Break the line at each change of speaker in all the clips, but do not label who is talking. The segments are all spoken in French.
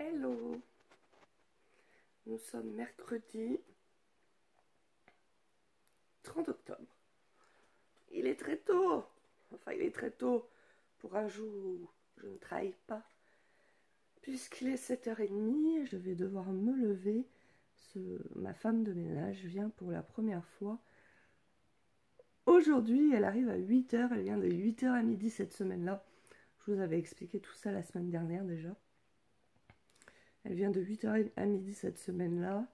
Hello, nous sommes mercredi 30 octobre. Il est très tôt, enfin il est très tôt pour un jour où je ne travaille pas. Puisqu'il est 7h30, je vais devoir me lever. Ma femme de ménage vient pour la première fois. Aujourd'hui, elle arrive à 8h, elle vient de 8h à midi cette semaine-là. Je vous avais expliqué tout ça la semaine dernière déjà. Elle vient de 8h à midi cette semaine-là.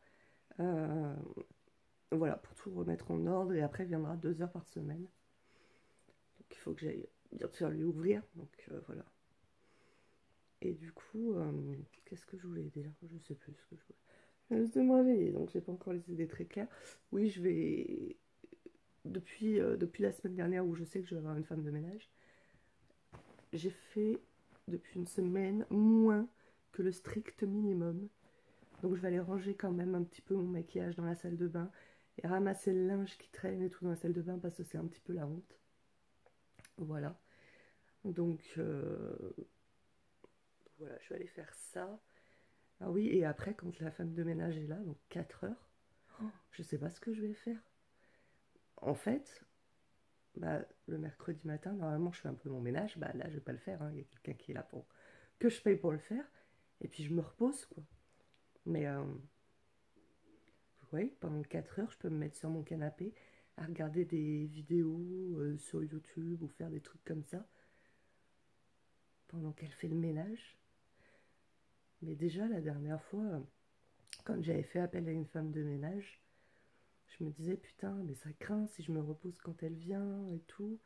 Voilà, pour tout remettre en ordre. Et après, elle viendra 2 heures par semaine. Donc il faut que j'aille bien sûr lui ouvrir. Donc voilà. Et du coup, qu'est-ce que je voulais dire? Je sais plus ce que je voulais. Je viens juste de me réveiller, donc j'ai pas encore les idées très claires. Oui, je vais... Depuis la semaine dernière où je sais que je vais avoir une femme de ménage, j'ai fait depuis une semaine moins que le strict minimum. Donc je vais aller ranger quand même un petit peu mon maquillage dans la salle de bain et ramasser le linge qui traîne et tout dans la salle de bain parce que c'est un petit peu la honte. Voilà. Donc voilà, je vais aller faire ça. Ah oui, et après quand la femme de ménage est là, donc 4 heures, je sais pas ce que je vais faire. En fait, bah, le mercredi matin, normalement je fais un peu mon ménage, bah là je vais pas le faire, hein. Il y a quelqu'un qui est là pour que je paye pour le faire, et puis je me repose quoi. Mais oui, pendant 4 heures, je peux me mettre sur mon canapé à regarder des vidéos sur YouTube ou faire des trucs comme ça pendant qu'elle fait le ménage. Mais déjà, la dernière fois, quand j'avais fait appel à une femme de ménage, je me disais putain, mais ça craint si je me repose quand elle vient et tout.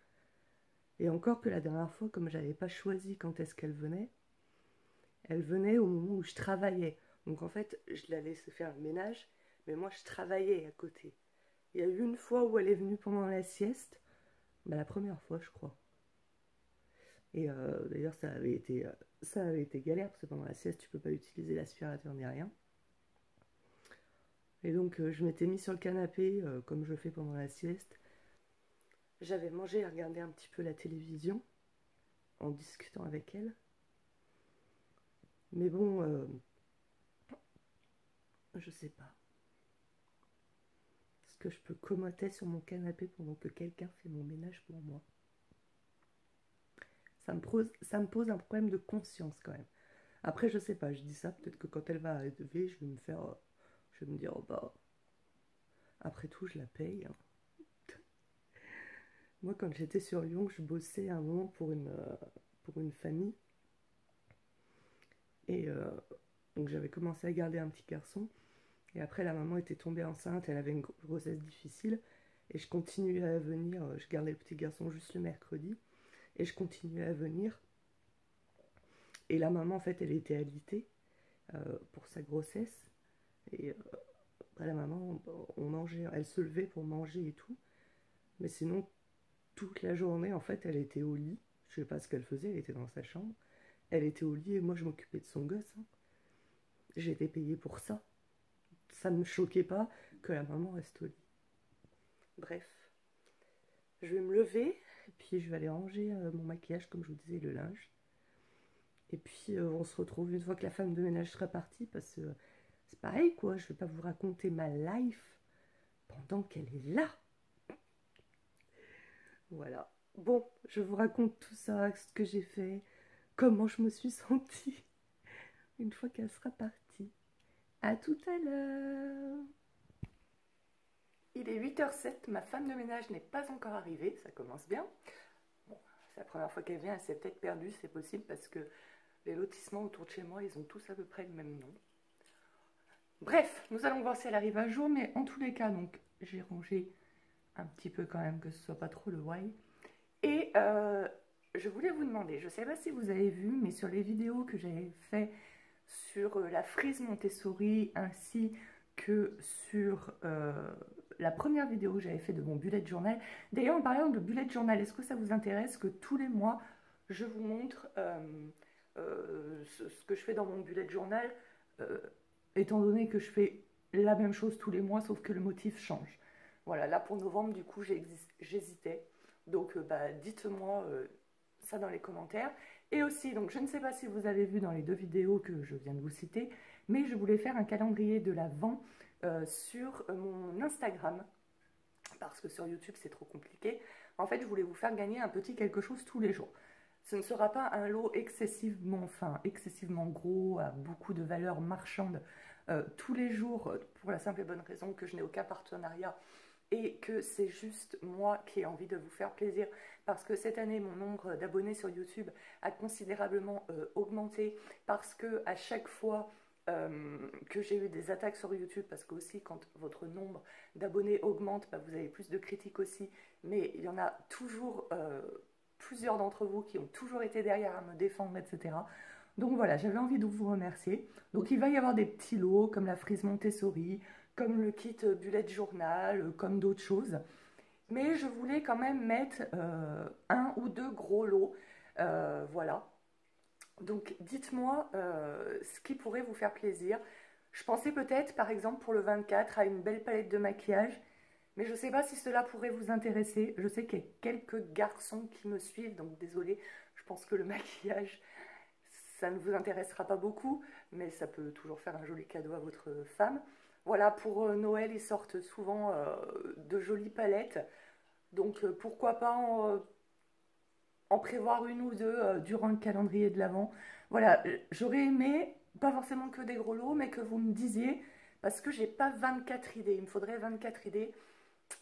Et encore que la dernière fois, comme j'avais pas choisi quand est-ce qu'elle venait, elle venait au moment où je travaillais. Donc en fait, je la laissais faire le ménage, mais moi je travaillais à côté. Il y a eu une fois où elle est venue pendant la sieste, bah, la première fois je crois. Et d'ailleurs ça avait été galère parce que pendant la sieste tu peux pas utiliser l'aspirateur ni rien. Et donc je m'étais mis sur le canapé comme je fais pendant la sieste. J'avais mangé et regardé un petit peu la télévision en discutant avec elle. Mais bon, je sais pas. Est-ce que je peux commoter sur mon canapé pendant que quelqu'un fait mon ménage pour moi? Ça me pose un problème de conscience quand même. Après, je sais pas, je dis ça, peut-être que quand elle va arriver, je vais me dire, oh bah, après tout, je la paye, hein. Moi, quand j'étais sur Lyon, je bossais un moment pour une famille. Et donc, j'avais commencé à garder un petit garçon. Et après, la maman était tombée enceinte, elle avait une grossesse difficile. Et je continuais à venir, je gardais le petit garçon juste le mercredi. Et je continuais à venir. Et la maman, en fait, elle était alitée pour sa grossesse. Et après, la maman, on mangeait, elle se levait pour manger et tout. Mais sinon, toute la journée, en fait, elle était au lit. Je sais pas ce qu'elle faisait, elle était dans sa chambre. Elle était au lit et moi, je m'occupais de son gosse, hein. J'étais payée pour ça. Ça ne me choquait pas que la maman reste au lit. Bref, je vais me lever et puis je vais aller ranger mon maquillage, comme je vous disais, le linge. Et puis on se retrouve une fois que la femme de ménage sera partie parce que c'est pareil quoi, je vais pas vous raconter ma life pendant qu'elle est là. Voilà. Bon, je vous raconte tout ça, ce que j'ai fait, comment je me suis sentie une fois qu'elle sera partie. À tout à l'heure. Il est 8h07, ma femme de ménage n'est pas encore arrivée, ça commence bien. Bon, c'est la première fois qu'elle vient, elle s'est peut-être perdue, c'est possible parce que les lotissements autour de chez moi, ils ont tous à peu près le même nom. Bref, nous allons voir si elle arrive un jour, mais en tous les cas, donc j'ai rangé un petit peu quand même, que ce soit pas trop le why. Et je voulais vous demander, je ne sais pas si vous avez vu, mais sur les vidéos que j'avais fait sur la frise Montessori ainsi que sur la première vidéo que j'avais fait de mon bullet journal. D'ailleurs, en parlant de bullet journal, est-ce que ça vous intéresse que tous les mois, je vous montre ce que je fais dans mon bullet journal, étant donné que je fais la même chose tous les mois, sauf que le motif change. Voilà, là pour novembre, du coup, j'hésitais. Donc, bah, dites-moi ça dans les commentaires. Et aussi, donc je ne sais pas si vous avez vu dans les 2 vidéos que je viens de vous citer, mais je voulais faire un calendrier de l'Avent sur mon Instagram, parce que sur YouTube c'est trop compliqué. En fait, je voulais vous faire gagner un petit quelque chose tous les jours. Ce ne sera pas un lot excessivement fin, excessivement gros, à beaucoup de valeur marchande tous les jours, pour la simple et bonne raison que je n'ai aucun partenariat et que c'est juste moi qui ai envie de vous faire plaisir, parce que cette année mon nombre d'abonnés sur YouTube a considérablement augmenté, parce que à chaque fois que j'ai eu des attaques sur YouTube, parce que aussi quand votre nombre d'abonnés augmente, bah, vous avez plus de critiques aussi, mais il y en a toujours plusieurs d'entre vous qui ont toujours été derrière à me défendre, etc. Donc voilà, j'avais envie de vous remercier. Donc il va y avoir des petits lots comme la frise Montessori, comme le kit bullet journal, comme d'autres choses. Mais je voulais quand même mettre un ou deux gros lots. Voilà. Donc dites-moi ce qui pourrait vous faire plaisir. Je pensais peut-être par exemple pour le 24 à une belle palette de maquillage. Mais je ne sais pas si cela pourrait vous intéresser. Je sais qu'il y a quelques garçons qui me suivent, donc désolé, je pense que le maquillage, ça ne vous intéressera pas beaucoup, mais ça peut toujours faire un joli cadeau à votre femme. Voilà, pour Noël, ils sortent souvent de jolies palettes, donc pourquoi pas en prévoir une ou deux durant le calendrier de l'Avent. Voilà, j'aurais aimé, pas forcément que des gros lots, mais que vous me disiez, parce que j'ai pas 24 idées, il me faudrait 24 idées.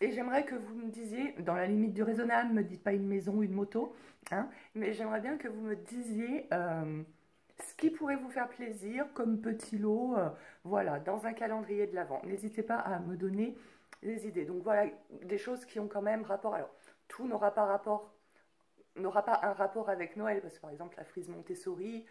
Et j'aimerais que vous me disiez, dans la limite du raisonnable, ne me dites pas une maison ou une moto, hein, mais j'aimerais bien que vous me disiez ce qui pourrait vous faire plaisir comme petit lot, voilà, dans un calendrier de l'Avent. N'hésitez pas à me donner les idées. Donc voilà, des choses qui ont quand même rapport. Alors, tout n'aura pas un rapport avec Noël, parce que par exemple la frise Montessori,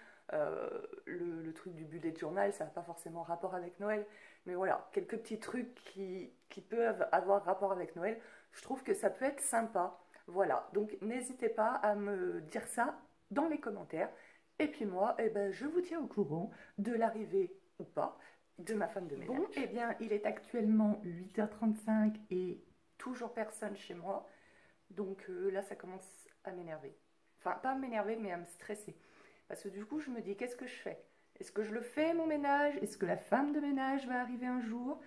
le truc du bullet journal, ça n'a pas forcément rapport avec Noël, mais voilà, quelques petits trucs qui peuvent avoir rapport avec Noël, je trouve que ça peut être sympa. Voilà, donc n'hésitez pas à me dire ça dans les commentaires, et puis moi, eh ben, je vous tiens au courant de l'arrivée ou pas de ma femme de ménage. Bon, eh bien, il est actuellement 8h35 et toujours personne chez moi, donc là ça commence à m'énerver. Enfin, pas à m'énerver, mais à me stresser. Parce que du coup, je me dis, qu'est-ce que je fais? Est-ce que je le fais, mon ménage? Est-ce que la femme de ménage va arriver un jour?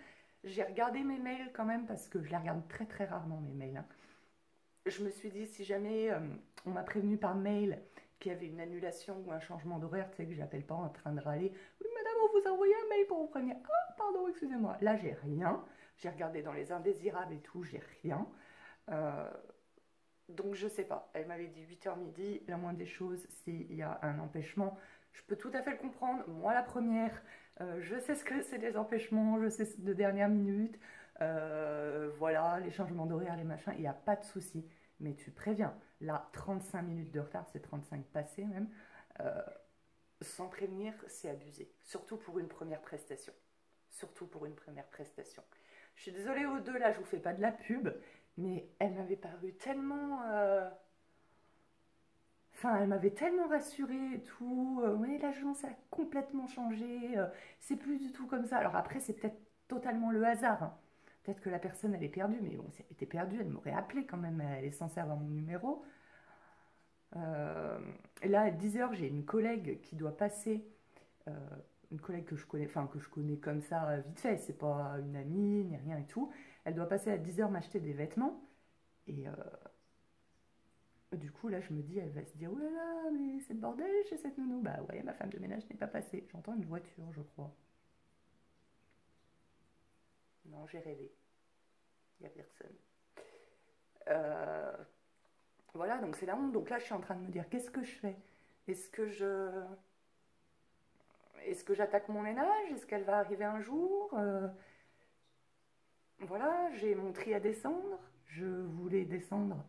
J'ai regardé mes mails quand même, parce que je les regarde très très rarement, mes mails, hein. Je me suis dit, si jamais on m'a prévenu par mail qu'il y avait une annulation ou un changement d'horaire, tu sais que j'appelle pas en train de râler. Oui, madame, on vous a envoyé un mail pour vous prévenir. Ah, pardon, excusez-moi. Là, j'ai rien. J'ai regardé dans les indésirables et tout, j'ai rien. Donc je sais pas, elle m'avait dit 8h midi, la moindre des choses, s'il y a un empêchement, je peux tout à fait le comprendre. Moi la première, je sais ce que c'est des empêchements, je sais de dernière minute, voilà, les changements d'horaire, les machins, il n'y a pas de souci. Mais tu préviens, là 35 minutes de retard, c'est 35 passés même, sans prévenir, c'est abusé. Surtout pour une première prestation. Surtout pour une première prestation. Je suis désolée aux deux, là je vous fais pas de la pub, mais elle m'avait paru tellement... Enfin, elle m'avait tellement rassurée et tout. Oui, l'agence a complètement changé. C'est plus du tout comme ça. Alors après, c'est peut-être totalement le hasard, hein. Peut-être que la personne, elle est perdue. Mais bon, si elle était perdue, elle m'aurait appelé quand même. Elle est censée avoir mon numéro. Et là, à 10h, j'ai une collègue qui doit passer. Une collègue que je connais, enfin que je connais comme ça vite fait. C'est pas une amie, ni rien et tout. Elle doit passer à 10h m'acheter des vêtements. Et du coup, là, je me dis, elle va se dire, oh là là, mais c'est le bordel chez cette nounou. Bah ouais, ma femme de ménage n'est pas passée. J'entends une voiture, je crois. Non, j'ai rêvé. Il n'y a personne. Voilà, donc c'est la honte. Donc là, je suis en train de me dire, qu'est-ce que je fais? Est-ce que j'attaque mon ménage? Est-ce qu'elle va arriver un jour? Voilà, j'ai mon tri à descendre. Je voulais descendre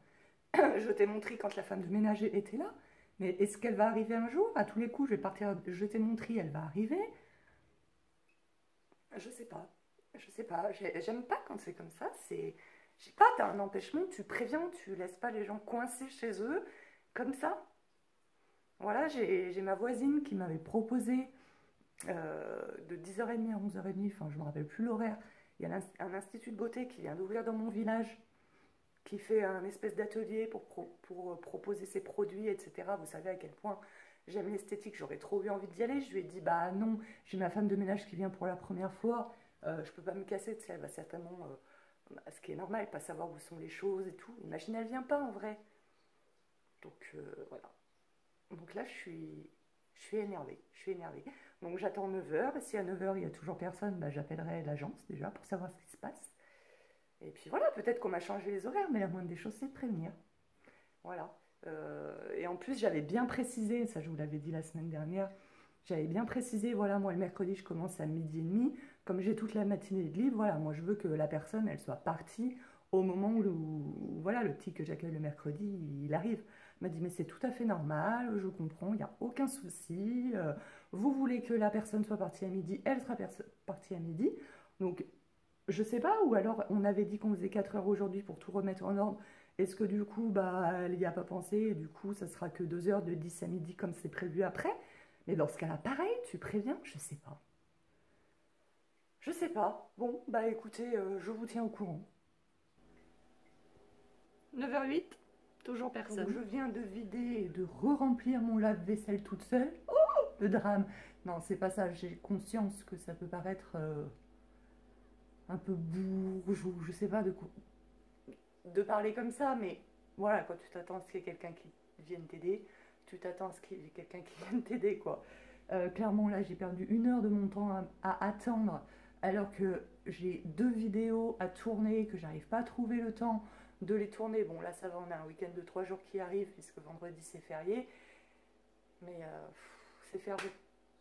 jeter mon tri quand la femme de ménage était là. Mais est-ce qu'elle va arriver un jour? À tous les coups, je vais partir jeter mon tri, elle va arriver? Je sais pas. Je sais pas. J'aime pas quand c'est comme ça. C'est... Je sais pas, t'as un empêchement, tu préviens, tu laisses pas les gens coincés chez eux, comme ça. Voilà, j'ai ma voisine qui m'avait proposé de 10h30 à 11h30, enfin je me rappelle plus l'horaire. Il y a un institut de beauté qui vient d'ouvrir dans mon village, qui fait un espèce d'atelier pour proposer ses produits, etc. Vous savez à quel point j'aime l'esthétique, j'aurais trop eu envie d'y aller. Je lui ai dit, bah non, j'ai ma femme de ménage qui vient pour la première fois, je peux pas me casser, tu sais, elle va certainement, ce qui est normal, pas savoir où sont les choses et tout. Imagine, elle vient pas en vrai. Donc voilà. Donc là, je suis énervée, je suis énervée. Donc j'attends 9h, et si à 9h il n'y a toujours personne, bah, j'appellerai l'agence déjà pour savoir ce qui se passe. Et puis voilà, peut-être qu'on m'a changé les horaires, mais la moindre des choses, c'est de prévenir. Voilà. Et en plus, j'avais bien précisé, ça je vous l'avais dit la semaine dernière, j'avais bien précisé, voilà, moi le mercredi, je commence à 12h30. Comme j'ai toute la matinée de libre, voilà, moi je veux que la personne, elle soit partie au moment voilà, le petit que j'accueille le mercredi, il arrive. Il m'a dit, mais c'est tout à fait normal, je comprends, il n'y a aucun souci. Vous voulez que la personne soit partie à midi, elle sera partie à midi. Donc, je sais pas, ou alors on avait dit qu'on faisait 4 heures aujourd'hui pour tout remettre en ordre. Est-ce que du coup, bah, elle n'y a pas pensé, et du coup, ça sera que 2 heures de 10 à midi comme c'est prévu après? Mais dans ce cas-là, pareil, tu préviens, je sais pas. Je sais pas. Bon, bah écoutez, je vous tiens au courant.
9h08, toujours
Donc
personne.
je viens de vider et de re-remplir mon lave-vaisselle toute seule. Oh, le drame. Non, c'est pas ça, j'ai conscience que ça peut paraître un peu bourge ou je sais pas de parler comme ça, mais voilà, quand tu t'attends à ce qu'il y ait quelqu'un qui vienne t'aider, tu t'attends à ce qu'il y ait quelqu'un qui vienne t'aider, quoi. Clairement, là, j'ai perdu 1 heure de mon temps à attendre, alors que j'ai 2 vidéos à tourner, que j'arrive pas à trouver le temps de les tourner. Bon, là, ça va, on a un week-end de 3 jours qui arrive, puisque vendredi, c'est férié. Mais c'est faire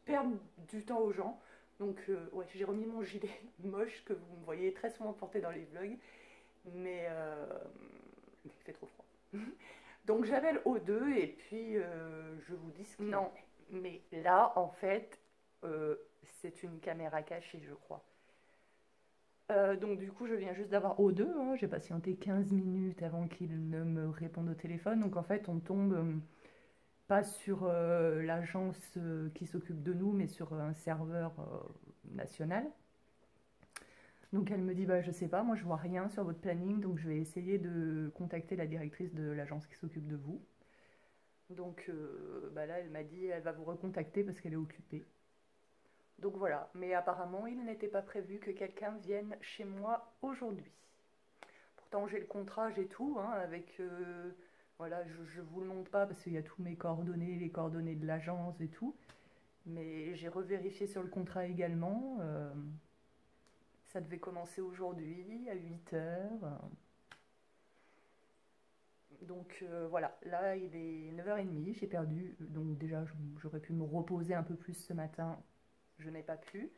perdre du temps aux gens. Donc, ouais, j'ai remis mon gilet moche que vous me voyez très souvent porter dans les vlogs. Mais il fait trop froid. Donc j'appelle O2 et puis je vous dis ce qu'il en est. Mais là, en fait, c'est une caméra cachée, je crois. Donc du coup, je viens juste d'avoir O2. Hein. J'ai patienté 15 minutes avant qu'il ne me réponde au téléphone. Donc en fait, on tombe pas sur l'agence qui s'occupe de nous, mais sur un serveur national. Donc elle me dit, bah, je sais pas, moi je vois rien sur votre planning, donc je vais essayer de contacter la directrice de l'agence qui s'occupe de vous. Donc bah là, elle m'a dit, elle va vous recontacter parce qu'elle est occupée. Donc voilà, mais apparemment, il n'était pas prévu que quelqu'un vienne chez moi aujourd'hui. Pourtant, j'ai le contrat, j'ai tout, hein, avec... voilà, je vous le montre pas parce qu'il y a tous mes coordonnées, les coordonnées de l'agence et tout. Mais j'ai revérifié sur le contrat également. Ça devait commencer aujourd'hui à 8h. Donc voilà, là il est 9h30, j'ai perdu. Donc déjà, j'aurais pu me reposer un peu plus ce matin. Je n'ai pas pu.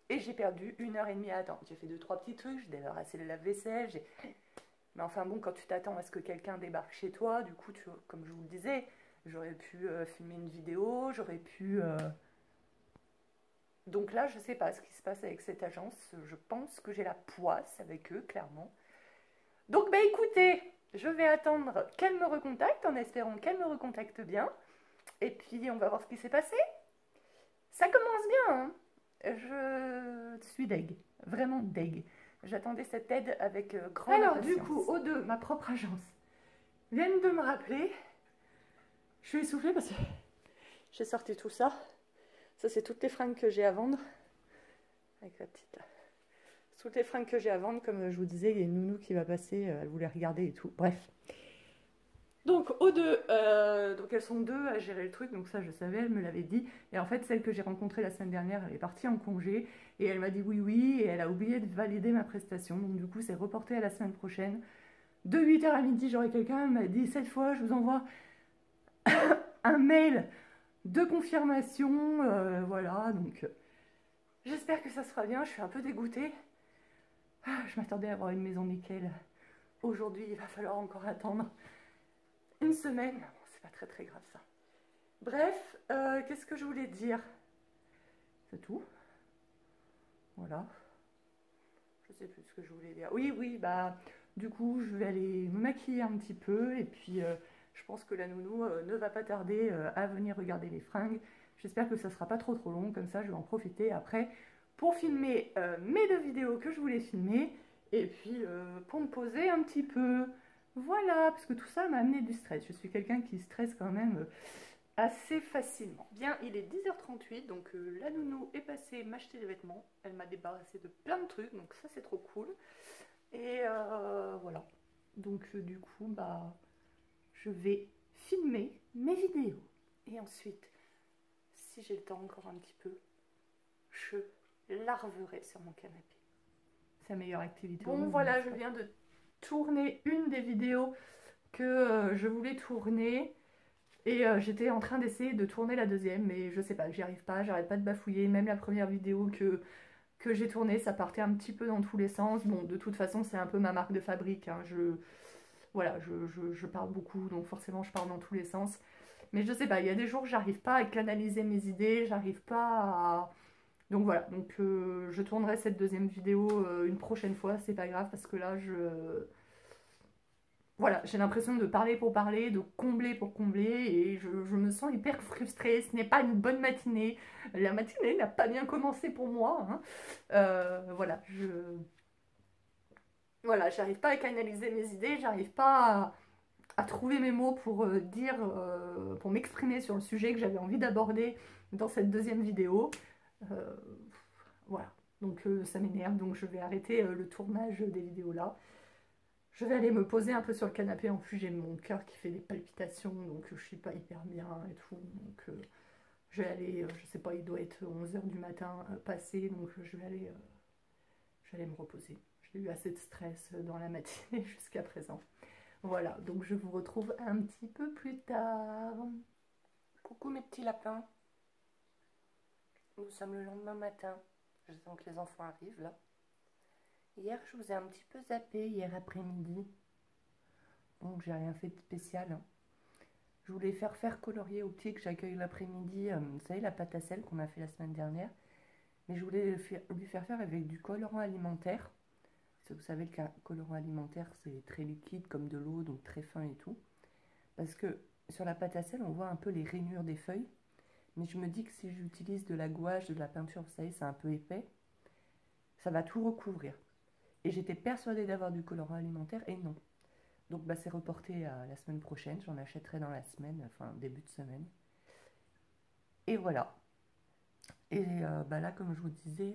Et j'ai perdu 1h30 à attendre. J'ai fait 2-3 petits trucs, j'ai débarrassé le lave-vaisselle. Mais enfin bon, quand tu t'attends à ce que quelqu'un débarque chez toi, du coup, comme je vous le disais, j'aurais pu filmer une vidéo, j'aurais pu... Donc là, je ne sais pas ce qui se passe avec cette agence. Je pense que j'ai la poisse avec eux, clairement. Donc, bah écoutez, je vais attendre qu'elle me recontacte en espérant qu'elle me recontacte bien. Et puis, on va voir ce qui s'est passé. Ça commence bien, hein. Je suis deg, vraiment deg. J'attendais cette aide avec grande impatience. Alors, du coup, O2, ma propre agence, viennent de me rappeler. Je suis essoufflée parce que j'ai sorti tout ça. Ça, c'est toutes les fringues que j'ai à vendre. Avec la petite là. Toutes les fringues que j'ai à vendre, comme je vous disais, il y a une nounou qui va passer, elle voulait regarder et tout. Bref. Donc, O2, donc elles sont 2 à gérer le truc, donc ça je savais, elle me l'avait dit. Et en fait, celle que j'ai rencontrée la semaine dernière, elle est partie en congé et elle m'a dit oui, oui, et elle a oublié de valider ma prestation. Donc, du coup, c'est reporté à la semaine prochaine. De 8h à midi, j'aurai quelqu'un, elle m'a dit cette fois, je vous envoie un mail de confirmation. Voilà, donc j'espère que ça sera bien. Je suis un peu dégoûtée. Je m'attendais à avoir une maison nickel. Aujourd'hui, il va falloir encore attendre une semaine. Bon, c'est pas très très grave ça. Bref, qu'est-ce que je voulais dire? C'est tout. Voilà. Je sais plus ce que je voulais dire. Oui, oui, bah du coup, je vais aller me maquiller un petit peu et puis je pense que la nounou ne va pas tarder à venir regarder les fringues. J'espère que ça sera pas trop long, comme ça je vais en profiter après pour filmer mes 2 vidéos que je voulais filmer et puis pour me poser un petit peu.
Voilà, parce que tout ça m'a amené du stress. Je suis quelqu'un qui stresse quand même assez facilement.
Bien, il est 10h38, donc la nounou est passée m'acheter des vêtements. Elle m'a débarrassé de plein de trucs, donc ça c'est trop cool. Et voilà. Donc du coup, bah, je vais filmer mes vidéos. Et ensuite, si j'ai le temps encore un petit peu, je larverai sur mon canapé.
C'est la meilleure activité.
Bon, voilà, je viens de
tourner une des vidéos que je voulais tourner. Et j'étais en train d'essayer de tourner la deuxième, mais je sais pas, j'y arrive pas, j'arrête pas de bafouiller. Même la première vidéo que j'ai tournée, ça partait un petit peu dans tous les sens. Bon, de toute façon, c'est un peu ma marque de fabrique, hein. Voilà, je parle beaucoup, donc forcément, je parle dans tous les sens. Mais je sais pas, il y a des jours, j'arrive pas à canaliser mes idées, j'arrive pas à... Donc voilà, donc je tournerai cette deuxième vidéo une prochaine fois, c'est pas grave, parce que là, voilà, j'ai l'impression de parler pour parler, de combler pour combler, et je me sens hyper frustrée. Ce n'est pas une bonne matinée. La matinée n'a pas bien commencé pour moi, hein. Voilà, voilà, j'arrive pas à canaliser mes idées, j'arrive pas à trouver mes mots pour dire, pour m'exprimer sur le sujet que j'avais envie d'aborder dans cette deuxième vidéo. Voilà, donc ça m'énerve, donc je vais arrêter le tournage des vidéos là. Je vais aller me poser un peu sur le canapé. En plus, j'ai mon cœur qui fait des palpitations, donc je suis pas hyper bien et tout. Donc je vais aller, je sais pas, il doit être 11h du matin passé, donc je vais aller me reposer. J'ai eu assez de stress dans la matinée jusqu'à présent. Voilà, donc je vous retrouve un petit peu plus tard.
Coucou mes petits lapins. Nous sommes le lendemain matin. J'attends que les enfants arrivent là. Hier, je vous ai un petit peu zappé, hier après-midi. Donc, j'ai rien fait de spécial. Je voulais faire colorier au petit que j'accueille l'après-midi. Vous savez, la pâte à sel qu'on a fait la semaine dernière. Mais je voulais lui faire avec du colorant alimentaire. Parce que vous savez que le colorant alimentaire, c'est très liquide comme de l'eau, donc très fin et tout. Parce que sur la pâte à sel, on voit un peu les rainures des feuilles. Mais je me dis que si j'utilise de la gouache, de la peinture, vous savez, c'est un peu épais, ça va tout recouvrir. Et j'étais persuadée d'avoir du colorant alimentaire et non. Donc bah, c'est reporté à la semaine prochaine. J'en achèterai dans la semaine, enfin début de semaine. Et voilà. Et bah, là, comme je vous disais,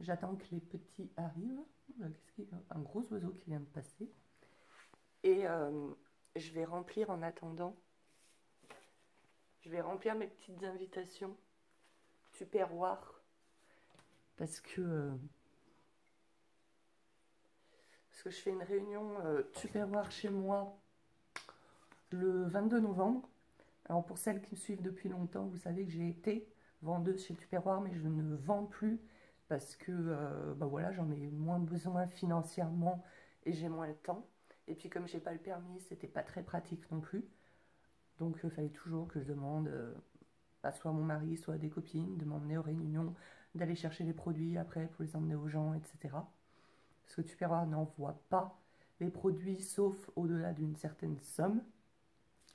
j'attends que les petits arrivent. Qu'est-ce qu'il y a ? Un gros oiseau qui vient de passer. Et je vais remplir en attendant. Je vais remplir mes petites invitations Tupperware. Parce que je fais une réunion Tupperware chez moi le 22 novembre. Alors pour celles qui me suivent depuis longtemps, vous savez que j'ai été vendeuse chez Tupperware, mais je ne vends plus parce que bah voilà, j'en ai moins besoin financièrement et j'ai moins le temps. Et puis comme j'ai pas le permis, c'était pas très pratique non plus. Donc il fallait toujours que je demande à soit à mon mari, soit à des copines de m'emmener aux réunions, d'aller chercher les produits après pour les emmener aux gens, etc. Parce que Tupperware n'envoie pas les produits sauf au-delà d'une certaine somme.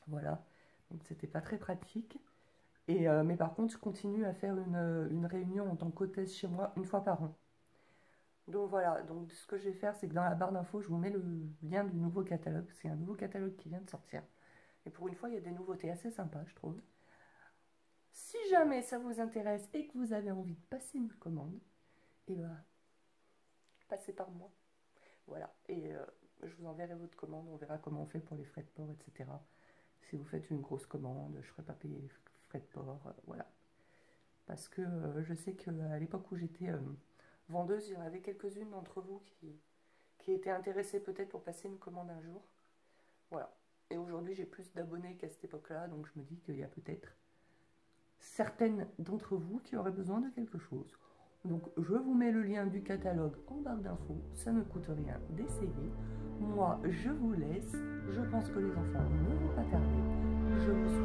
Voilà, donc c'était pas très pratique. Et, mais par contre, je continue à faire une réunion en tant qu'hôtesse chez moi une fois par an. Donc voilà, donc ce que je vais faire, c'est que dans la barre d'infos, je vous mets le lien du nouveau catalogue. C'est un nouveau catalogue qui vient de sortir. Et pour une fois, il y a des nouveautés assez sympas, je trouve. Si jamais ça vous intéresse et que vous avez envie de passer une commande, et ben, passez par moi. Voilà, et je vous enverrai votre commande, on verra comment on fait pour les frais de port, etc. Si vous faites une grosse commande, je ne ferai pas payer les frais de port, voilà. Parce que je sais qu'à l'époque où j'étais vendeuse, il y en avait quelques-unes d'entre vous qui étaient intéressées peut-être pour passer une commande un jour. Voilà. Et aujourd'hui, j'ai plus d'abonnés qu'à cette époque-là, donc je me dis qu'il y a peut-être certaines d'entre vous qui auraient besoin de quelque chose. Donc je vous mets le lien du catalogue en barre d'infos, ça ne coûte rien d'essayer. Moi je vous laisse, je pense que les enfants ne vont pas tarder. Je vous souhaite